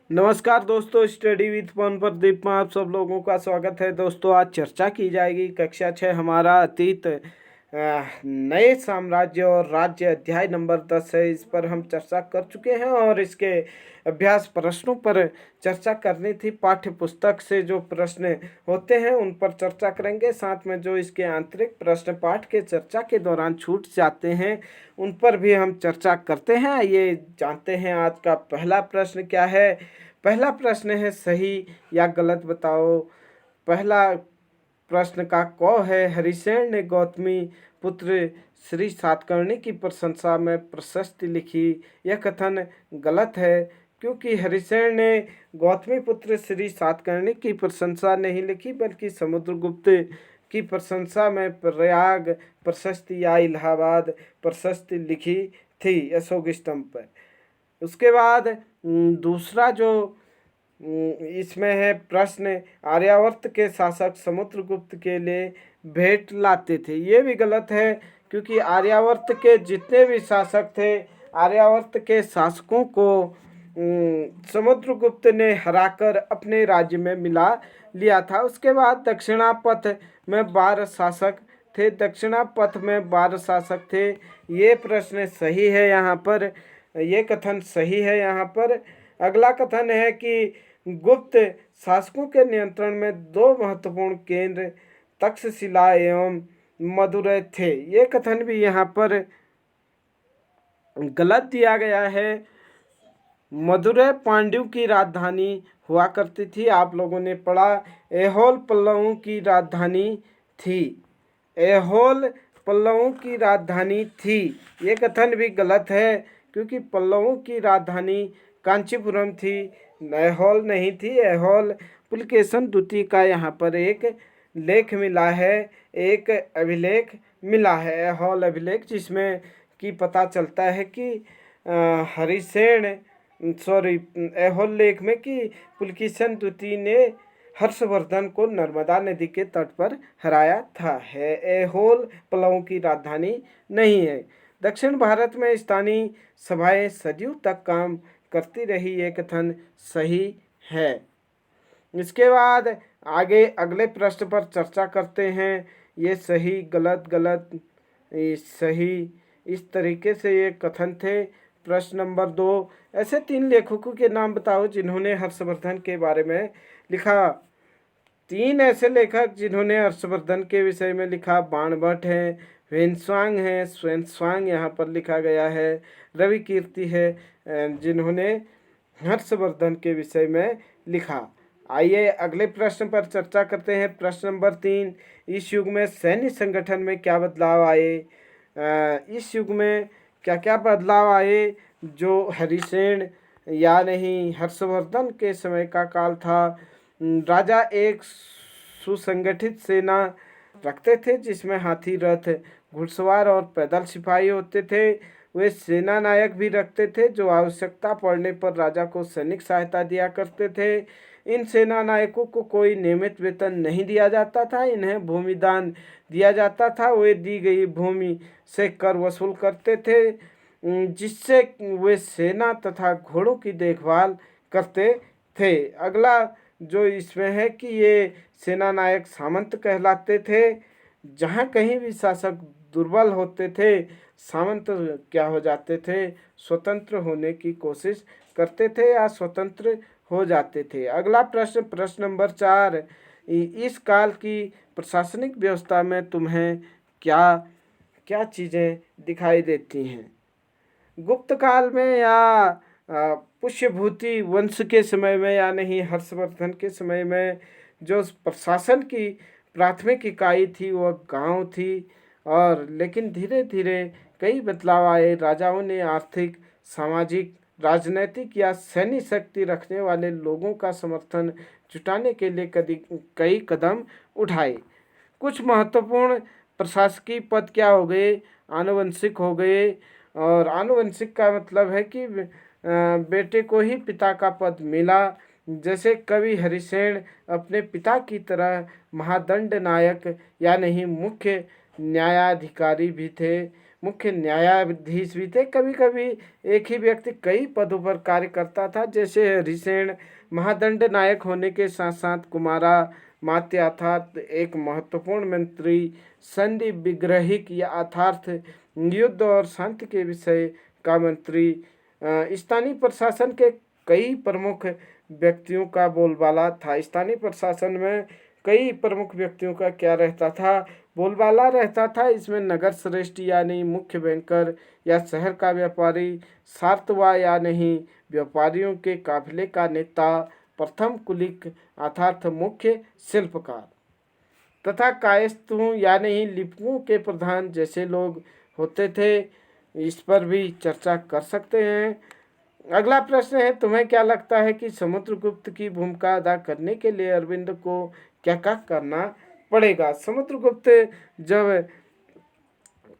नमस्कार दोस्तों, study with पवन प्रदीप में आप सब लोगों का स्वागत है। दोस्तों, आज चर्चा की जाएगी कक्षा 6 हमारा अतीत नए साम्राज्य और राज्य अध्याय नंबर 10 है। इस पर हम चर्चा कर चुके हैं और इसके अभ्यास प्रश्नों पर चर्चा करनी थी। पाठ्य पुस्तक से जो प्रश्न होते हैं उन पर चर्चा करेंगे, साथ में जो इसके आंतरिक प्रश्न पाठ के चर्चा के दौरान छूट जाते हैं उन पर भी हम चर्चा करते हैं। ये जानते हैं आज का पहला प्रश्न क्या है। पहला प्रश्न है, सही या गलत बताओ। पहला प्रश्न का क है, हरिसेन ने गौतमी पुत्र श्री सातकर्णी की प्रशंसा में प्रशस्ति लिखी। यह कथन गलत है, क्योंकि हरिसेन ने गौतमी पुत्र श्री सातकर्णी की प्रशंसा नहीं लिखी, बल्कि समुद्रगुप्त की प्रशंसा में प्रयाग प्रशस्ति या इलाहाबाद प्रशस्ति लिखी थी अशोक स्तंभ पर। उसके बाद दूसरा जो इसमें है प्रश्न, आर्यावर्त के शासक समुद्रगुप्त के लिए भेंट लाते थे। ये भी गलत है, क्योंकि आर्यावर्त के जितने भी शासक थे, आर्यावर्त के शासकों को समुद्रगुप्त ने हराकर अपने राज्य में मिला लिया था। उसके बाद दक्षिणापथ में 12 शासक थे। दक्षिणापथ में 12 शासक थे। ये प्रश्न सही है यहाँ पर, ये कथन सही है यहाँ पर। अगला कथन है कि गुप्त शासकों के नियंत्रण में 2 महत्वपूर्ण केंद्र तक्षशिला एवं मदुरै थे। ये कथन भी यहाँ पर गलत दिया गया है। मदुरै पांड्यों की राजधानी हुआ करती थी। आप लोगों ने पढ़ा, ऐहोल पल्लवों की राजधानी थी। ऐहोल पल्लवों की राजधानी थी। ये कथन भी गलत है, क्योंकि पल्लवों की राजधानी कांचीपुरम थी, ऐहोल नहीं थी। ऐहोल पुलकेशन द्वितीय का यहाँ पर एक लेख मिला है, एक अभिलेख मिला है, ऐहोल अभिलेख, जिसमें कि पता चलता है कि ऐहोल लेख में कि पुलकेशन द्वितीय ने हर्षवर्धन को नर्मदा नदी के तट पर हराया था। है ऐहोल पल्लवों की राजधानी नहीं है। दक्षिण भारत में स्थानीय सभाएं सदियों तक काम करती रही। ये कथन सही है। इसके बाद आगे अगले प्रश्न पर चर्चा करते हैं। ये सही गलत गलत सही, इस तरीके से ये कथन थे। प्रश्न नंबर 2, ऐसे 3 लेखकों के नाम बताओ जिन्होंने हर्षवर्धन के बारे में लिखा। 3 ऐसे लेखक जिन्होंने हर्षवर्धन के विषय में लिखा, बाणभट्ट है, वेन्स्वांग है, स्वैनस्वांग यहाँ पर लिखा गया है, रवि कीर्ति है, जिन्होंने हर्षवर्धन के विषय में लिखा। आइए अगले प्रश्न पर चर्चा करते हैं। प्रश्न नंबर 3, इस युग में सैन्य संगठन में क्या बदलाव आए। इस युग में क्या क्या बदलाव आए। जो हरिसेन या नहीं हर्षवर्धन के समय का काल था, राजा एक सुसंगठित सेना रखते थे, जिसमें हाथी, रथ, घुड़सवार और पैदल सिपाही होते थे। वे सेना नायक भी रखते थे, जो आवश्यकता पड़ने पर राजा को सैनिक सहायता दिया करते थे। इन सेना नायकों को कोई नियमित वेतन नहीं दिया जाता था। इन्हें भूमिदान दिया जाता था। वे दी गई भूमि से कर वसूल करते थे, जिससे वे सेना तथा घोड़ों की देखभाल करते थे। अगला जो इसमें है कि ये सेना नायक सामंत कहलाते थे। जहाँ कहीं भी शासक दुर्बल होते थे, सामंत क्या हो जाते थे, स्वतंत्र होने की कोशिश करते थे या स्वतंत्र हो जाते थे। अगला प्रश्न, प्रश्न नंबर 4, इस काल की प्रशासनिक व्यवस्था में तुम्हें क्या क्या चीज़ें दिखाई देती हैं। गुप्त काल में या पुष्यभूति वंश के समय में या नहीं हर्षवर्धन के समय में जो प्रशासन की प्राथमिक इकाई थी वह गांव थी। और लेकिन धीरे धीरे कई बदलाव आए। राजाओं ने आर्थिक, सामाजिक, राजनैतिक या सैन्य शक्ति रखने वाले लोगों का समर्थन जुटाने के लिए कई कदम उठाए। कुछ महत्वपूर्ण प्रशासकीय पद क्या हो गए, आनुवंशिक हो गए। और आनुवंशिक का मतलब है कि बेटे को ही पिता का पद मिला। जैसे कवि हरिसेन अपने पिता की तरह महादंड नायक या नहीं मुख्य न्यायाधिकारी भी थे। मुख्य न्यायाधीश भी थे। कभी कभी एक ही व्यक्ति कई पदों पर कार्य करता था, जैसे हरिसेन महादंड नायक होने के साथ साथ कुमारा मात्य अर्थात एक महत्वपूर्ण मंत्री, संधि विग्रहिक या अर्थात युद्ध और शांति के विषय का मंत्री। स्थानीय प्रशासन के कई प्रमुख व्यक्तियों का बोलबाला था। स्थानीय प्रशासन में कई प्रमुख व्यक्तियों का क्या रहता था, बोलबाला रहता था। इसमें नगर श्रेष्ठ यानी मुख्य बैंकर या शहर का व्यापारी, सार्तवा यानी व्यापारियों के काफिले का नेता, प्रथम कुलिक अर्थात मुख्य शिल्पकार तथा कायस्थों यानी लिपियों के प्रधान जैसे लोग होते थे। इस पर भी चर्चा कर सकते हैं। अगला प्रश्न है, तुम्हें क्या लगता है कि समुद्रगुप्त की भूमिका अदा करने के लिए अरविंद को क्या क्या करना पड़ेगा? समुद्रगुप्त जब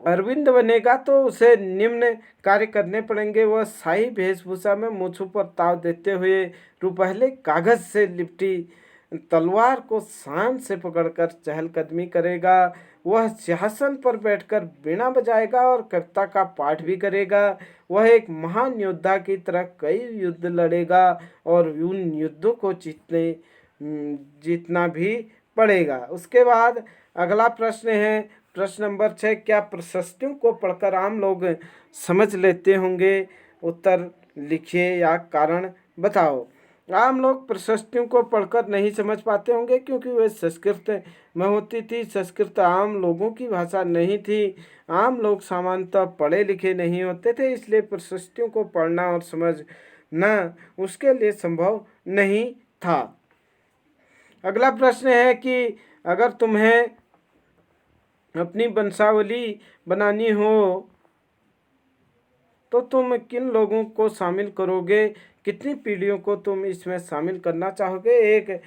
अरविंद बनेगा तो उसे निम्न कार्य करने पड़ेंगे। वह शाही वेशभूषा में मूछों पर ताव देते हुए रुपहले कागज से लिपटी तलवार को शान से पकड़कर चहलकदमी करेगा। वह सिंहासन पर बैठकर वीणा बजाएगा और कविता का पाठ भी करेगा। वह एक महान योद्धा की तरह कई युद्ध लड़ेगा और उन युद्धों को जीतना भी पड़ेगा। उसके बाद अगला प्रश्न है, प्रश्न नंबर 6, क्या प्रशस्तियों को पढ़कर आम लोग समझ लेते होंगे? उत्तर लिखिए या कारण बताओ। आम लोग प्रशस्तियों को पढ़कर नहीं समझ पाते होंगे क्योंकि वे संस्कृत में होती थी। संस्कृत आम लोगों की भाषा नहीं थी। आम लोग सामान्यतः पढ़े लिखे नहीं होते थे, इसलिए प्रशस्तियों को पढ़ना और समझना उसके लिए संभव नहीं था। अगला प्रश्न है कि अगर तुम्हें अपनी वंशावली बनानी हो तो तुम किन लोगों को शामिल करोगे? कितनी पीढ़ियों को तुम इसमें शामिल करना चाहोगे? एक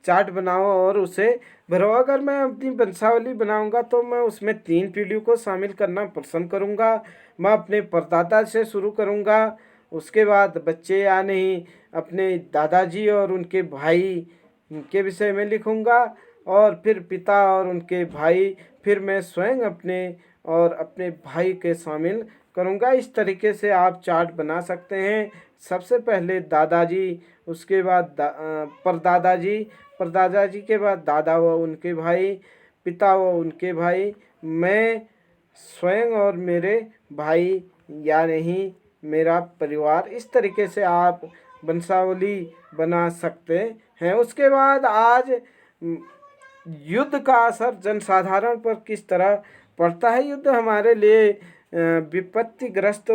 चार्ट बनाओ और उसे भरो। अगर मैं अपनी वंशावली बनाऊंगा तो मैं उसमें 3 पीढ़ियों को शामिल करना पसंद करूंगा। मैं अपने परदादा से शुरू करूंगा, उसके बाद बच्चे यानी अपने दादाजी और उनके भाई के विषय में लिखूंगा, और फिर पिता और उनके भाई, फिर मैं स्वयं अपने और अपने भाई के शामिल करूंगा। इस तरीके से आप चार्ट बना सकते हैं। सबसे पहले दादाजी, उसके बाद परदादाजी, परदादाजी के बाद दादा व उनके भाई, पिता व उनके भाई, मैं स्वयं और मेरे भाई या नहीं मेरा परिवार। इस तरीके से आप वंशावली बना सकते हैं। उसके बाद आज युद्ध का असर जनसाधारण पर किस तरह पड़ता है? युद्ध हमारे लिए विपत्तिग्रस्त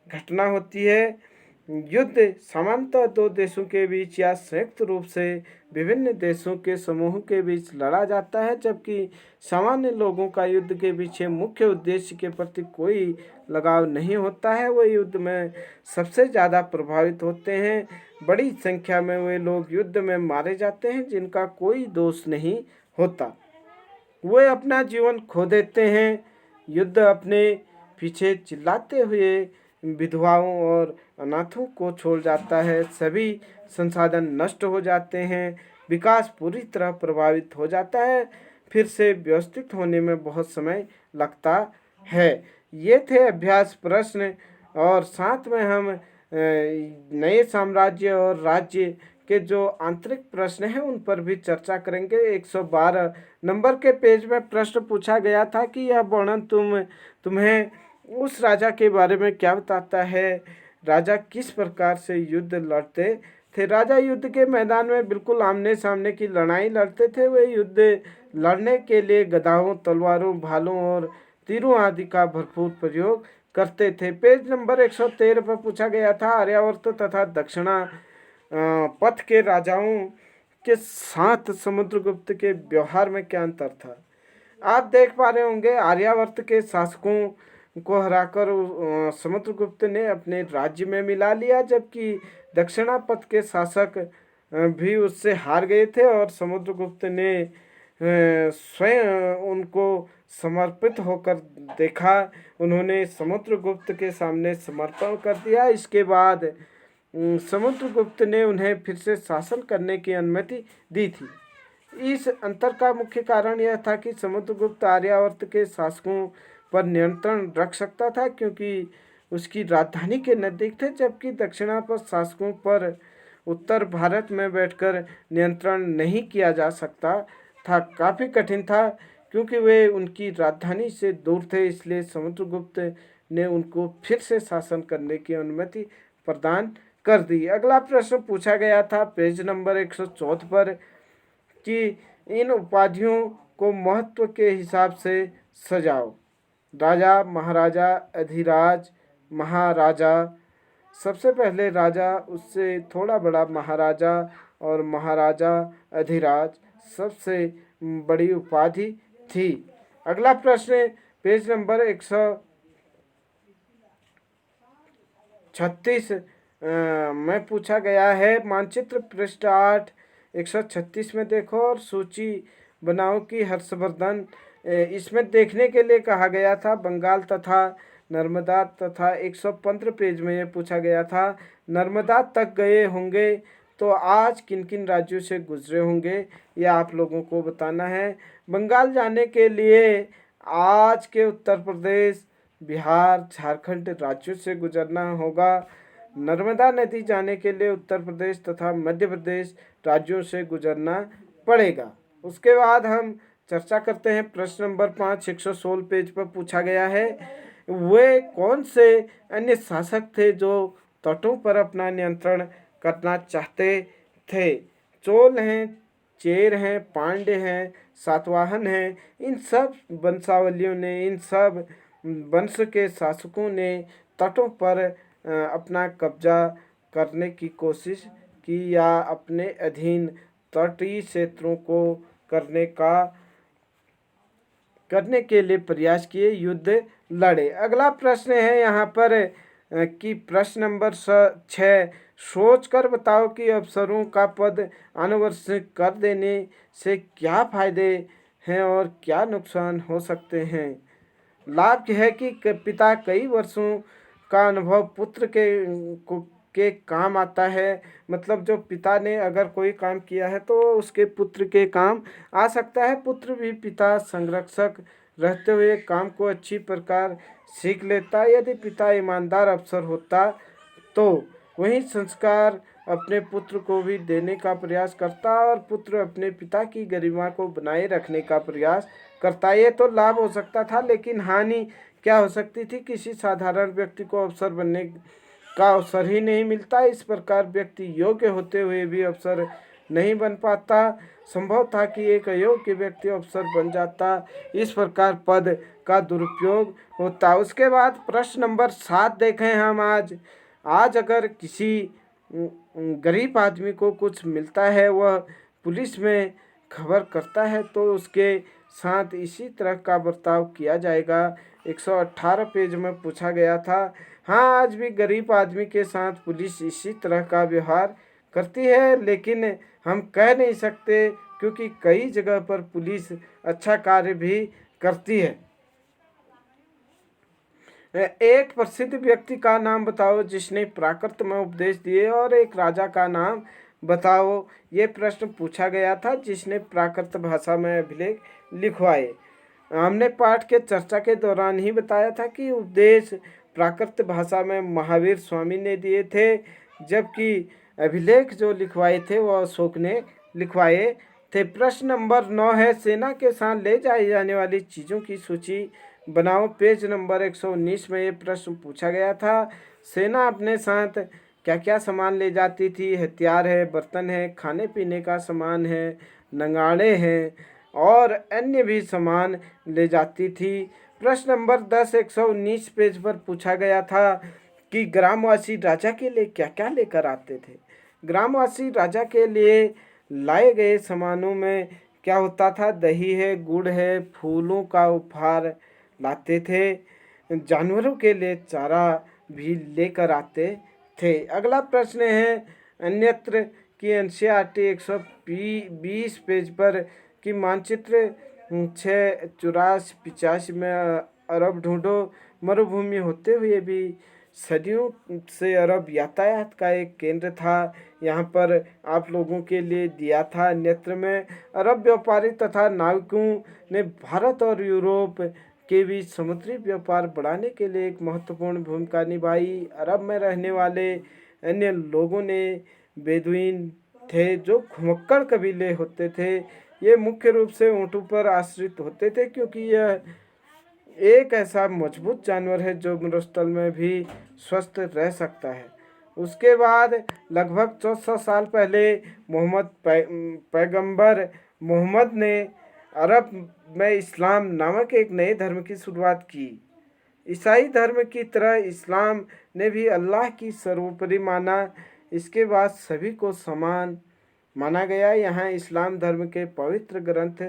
घटना होती है। युद्ध सामान्यतः 2 देशों के बीच या संयुक्त रूप से विभिन्न देशों के समूह के बीच लड़ा जाता है, जबकि सामान्य लोगों का युद्ध के पीछे मुख्य उद्देश्य के प्रति कोई लगाव नहीं होता है। वे युद्ध में सबसे ज़्यादा प्रभावित होते हैं। बड़ी संख्या में वे लोग युद्ध में मारे जाते हैं जिनका कोई दोष नहीं होता। वे अपना जीवन खो देते हैं। युद्ध अपने पीछे चिल्लाते हुए विधवाओं और अनाथों को छोड़ जाता है। सभी संसाधन नष्ट हो जाते हैं। विकास पूरी तरह प्रभावित हो जाता है। फिर से व्यवस्थित होने में बहुत समय लगता है। ये थे अभ्यास प्रश्न, और साथ में हम नए साम्राज्य और राज्य के जो आंतरिक प्रश्न हैं उन पर भी चर्चा करेंगे। 112 नंबर के पेज में प्रश्न पूछा गया था कि यह वर्णन तुम्हें उस राजा के बारे में क्या बताता है? राजा किस प्रकार से युद्ध लड़ते थे? राजा युद्ध के मैदान में बिल्कुल आमने सामने की लड़ाई लड़ते थे। वे युद्ध लड़ने के लिए गदाओं, तलवारों, भालों और तीरों आदि का भरपूर प्रयोग करते थे। पेज नंबर 113 पर पूछा गया था, आर्यावर्त तथा दक्षिणा पथ के राजाओं के साथ समुद्रगुप्त के व्यवहार में क्या अंतर था? आप देख पा रहे होंगे, आर्यावर्त के शासकों को हराकर समुद्रगुप्त ने अपने राज्य में मिला लिया, जबकि दक्षिणापथ के शासक भी उससे हार गए थे और समुद्रगुप्त ने स्वयं उनको समर्पित होकर देखा। उन्होंने समुद्रगुप्त के सामने समर्पण कर दिया। इसके बाद समुद्रगुप्त ने उन्हें फिर से शासन करने की अनुमति दी थी। इस अंतर का मुख्य कारण यह था कि समुद्रगुप्त आर्यावर्त के शासकों पर नियंत्रण रख सकता था क्योंकि उसकी राजधानी के नज़दीक थे, जबकि दक्षिणापथ शासकों पर उत्तर भारत में बैठकर नियंत्रण नहीं किया जा सकता था। काफ़ी कठिन था क्योंकि वे उनकी राजधानी से दूर थे, इसलिए समुद्रगुप्त ने उनको फिर से शासन करने की अनुमति प्रदान कर दी। अगला प्रश्न पूछा गया था पेज नंबर 114 पर कि इन उपाधियों को महत्व के हिसाब से सजाओ। राजा, महाराजा, अधिराज, महाराजा। सबसे पहले राजा, उससे थोड़ा बड़ा महाराजा और महाराजा अधिराज सबसे बड़ी उपाधि थी। अगला प्रश्न पेज नंबर 136 में पूछा गया है। मानचित्र पृष्ठ 8 136 में देखो और सूची बनाओ कि हर्षवर्धन इसमें देखने के लिए कहा गया था। बंगाल तथा नर्मदा तथा 115 पेज में ये पूछा गया था। नर्मदा तक गए होंगे तो आज किन किन राज्यों से गुजरे होंगे, यह आप लोगों को बताना है। बंगाल जाने के लिए आज के उत्तर प्रदेश, बिहार, झारखंड राज्यों से गुजरना होगा। नर्मदा नदी जाने के लिए उत्तर प्रदेश तथा मध्य प्रदेश राज्यों से गुजरना पड़ेगा। उसके बाद हम चर्चा करते हैं। प्रश्न नंबर 5 116 पेज पर पूछा गया है। वे कौन से अन्य शासक थे जो तटों पर अपना नियंत्रण करना चाहते थे? चोल हैं, चेर हैं, पांड्य हैं, सातवाहन हैं। इन सब वंशावलियों ने, इन सब वंश के शासकों ने तटों पर अपना कब्जा करने की कोशिश की या अपने अधीन तटीय क्षेत्रों को करने के लिए प्रयास किए, युद्ध लड़े। अगला प्रश्न है यहाँ पर कि प्रश्न नंबर 6 सोच कर बताओ कि अफसरों का पद आनुवंशिक कर देने से क्या फायदे हैं और क्या नुकसान हो सकते हैं। लाभ यह है कि पिता कई वर्षों का अनुभव पुत्र के काम आता है। मतलब जो पिता ने अगर कोई काम किया है तो उसके पुत्र के काम आ सकता है। पुत्र भी पिता संरक्षक रहते हुए काम को अच्छी प्रकार सीख लेता। यदि पिता ईमानदार अफसर होता तो वही संस्कार अपने पुत्र को भी देने का प्रयास करता और पुत्र अपने पिता की गरिमा को बनाए रखने का प्रयास करता। ये तो लाभ हो सकता था, लेकिन हानि क्या हो सकती थी? किसी साधारण व्यक्ति को अफसर बनने का अवसर ही नहीं मिलता। इस प्रकार व्यक्ति योग्य होते हुए भी अफसर नहीं बन पाता। संभव था कि एक अयोग्य व्यक्ति अफसर बन जाता। इस प्रकार पद का दुरुपयोग होता। उसके बाद प्रश्न नंबर 7 देखें हम आज अगर किसी गरीब आदमी को कुछ मिलता है, वह पुलिस में खबर करता है तो उसके साथ इसी तरह का बर्ताव किया जाएगा। 118 पेज में पूछा गया था। हाँ, आज भी गरीब आदमी के साथ पुलिस इसी तरह का व्यवहार करती है, लेकिन हम कह नहीं सकते क्योंकि कई जगह पर पुलिस अच्छा कार्य भी करती है। एक प्रसिद्ध व्यक्ति का नाम बताओ जिसने प्राकृत में उपदेश दिए और एक राजा का नाम बताओ। ये प्रश्न पूछा गया था जिसने प्राकृत भाषा में अभिलेख लिखवाए। हमने पाठ के चर्चा के दौरान ही बताया था कि उपदेश प्राकृत भाषा में महावीर स्वामी ने दिए थे, जबकि अभिलेख जो लिखवाए थे वो अशोक ने लिखवाए थे। प्रश्न नंबर 9 है सेना के साथ ले जाई जाने वाली चीज़ों की सूची बनाओ। पेज नंबर 119 में ये प्रश्न पूछा गया था। सेना अपने साथ क्या क्या सामान ले जाती थी? हथियार है, बर्तन है, खाने पीने का सामान है, नगाड़े हैं और अन्य भी सामान ले जाती थी। प्रश्न नंबर 10 119 पेज पर पूछा गया था कि ग्रामवासी राजा के लिए क्या क्या लेकर आते थे। ग्रामवासी राजा के लिए लाए गए सामानों में क्या होता था? दही है, गुड़ है, फूलों का उपहार लाते थे, जानवरों के लिए चारा भी लेकर आते थे। अगला प्रश्न है अन्यत्र की एनसीईआरटी 120 पेज पर कि मानचित्र 684-85 में अरब ढूंढो। मरुभूमि होते हुए भी सदियों से अरब यातायात का एक केंद्र था। यहाँ पर आप लोगों के लिए दिया था। अन्यत्र में अरब व्यापारी तथा नाविकों ने भारत और यूरोप के बीच समुद्री व्यापार बढ़ाने के लिए एक महत्वपूर्ण भूमिका निभाई। अरब में रहने वाले अन्य लोगों ने बेदुइन थे जो घुमक्कड़ कबीले होते थे। ये मुख्य रूप से ऊँटों पर आश्रित होते थे क्योंकि यह एक ऐसा मजबूत जानवर है जो मरुस्थल में भी स्वस्थ रह सकता है। उसके बाद लगभग 1400 साल पहले पैगंबर मोहम्मद ने अरब में इस्लाम नामक एक नए धर्म की शुरुआत की। ईसाई धर्म की तरह इस्लाम ने भी अल्लाह की सर्वोपरि माना। इसके बाद सभी को समान माना गया। यहाँ इस्लाम धर्म के पवित्र ग्रंथ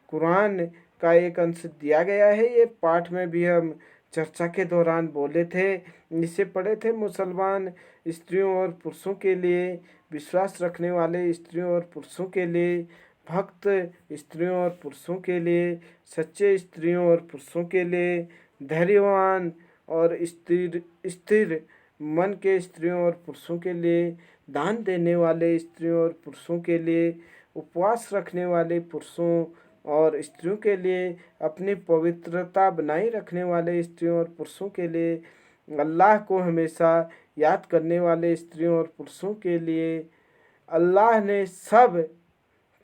कुरान का एक अंश दिया गया है। ये पाठ में भी हम चर्चा के दौरान बोले थे, इसे पढ़े थे। मुसलमान स्त्रियों और पुरुषों के लिए, विश्वास रखने वाले स्त्रियों और पुरुषों के लिए, भक्त स्त्रियों और पुरुषों के लिए, सच्चे स्त्रियों और पुरुषों के लिए, धैर्यवान और स्थिर मन के स्त्रियों और पुरुषों के लिए, दान देने वाले स्त्रियों और पुरुषों के लिए, उपवास रखने वाले पुरुषों और स्त्रियों के लिए, अपनी पवित्रता बनाए रखने वाले स्त्रियों और पुरुषों के लिए, अल्लाह को हमेशा याद करने वाले स्त्रियों और पुरुषों के लिए। अल्लाह ने सब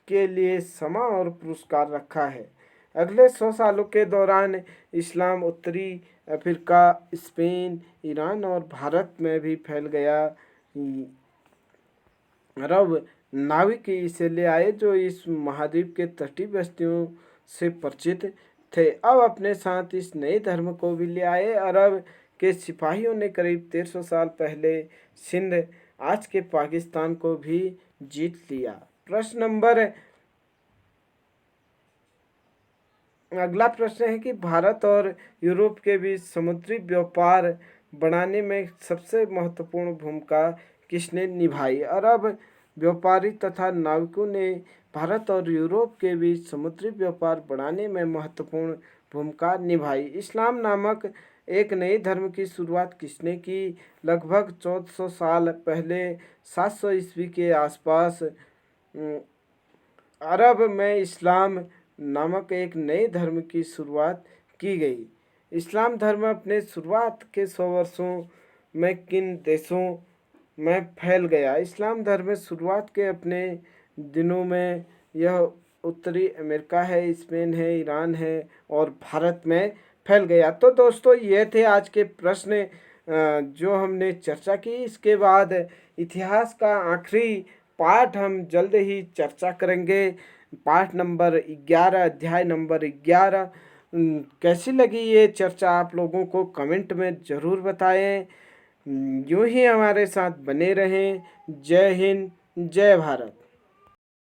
के लिए समा और पुरस्कार रखा है। अगले 100 सालों के दौरान इस्लाम उत्तरी अफ्रीका, स्पेन, ईरान और भारत में भी फैल गया। अरब नाविक इसे ले आए जो इस महाद्वीप के तटीय बस्तियों से परिचित थे। अब अपने साथ इस नए धर्म को भी ले आए। अरब के सिपाहियों ने करीब 1300 साल पहले सिंध, आज के पाकिस्तान को भी जीत लिया। अगला प्रश्न है कि भारत और यूरोप के बीच समुद्री व्यापार बढ़ाने में सबसे महत्वपूर्ण भूमिका किसने निभाई? अरब व्यापारी तथा नाविकों ने भारत और यूरोप के बीच समुद्री व्यापार बढ़ाने में महत्वपूर्ण भूमिका निभाई। इस्लाम नामक एक नए धर्म की शुरुआत किसने की? लगभग 1400 साल पहले 700 ईस्वी के आसपास अरब में इस्लाम नामक एक नए धर्म की शुरुआत की गई। इस्लाम धर्म अपने शुरुआत के 100 वर्षों में किन देशों में फैल गया? इस्लाम धर्म शुरुआत के अपने दिनों में यह उत्तरी अमेरिका है, स्पेन है, ईरान है और भारत में फैल गया। तो दोस्तों ये थे आज के प्रश्न जो हमने चर्चा की। इसके बाद इतिहास का आखिरी पाठ हम जल्द ही चर्चा करेंगे। पाठ नंबर 11, अध्याय नंबर 11। कैसी लगी ये चर्चा आप लोगों को कमेंट में ज़रूर बताएं। यूँ ही हमारे साथ बने रहें। जय हिंद, जय भारत।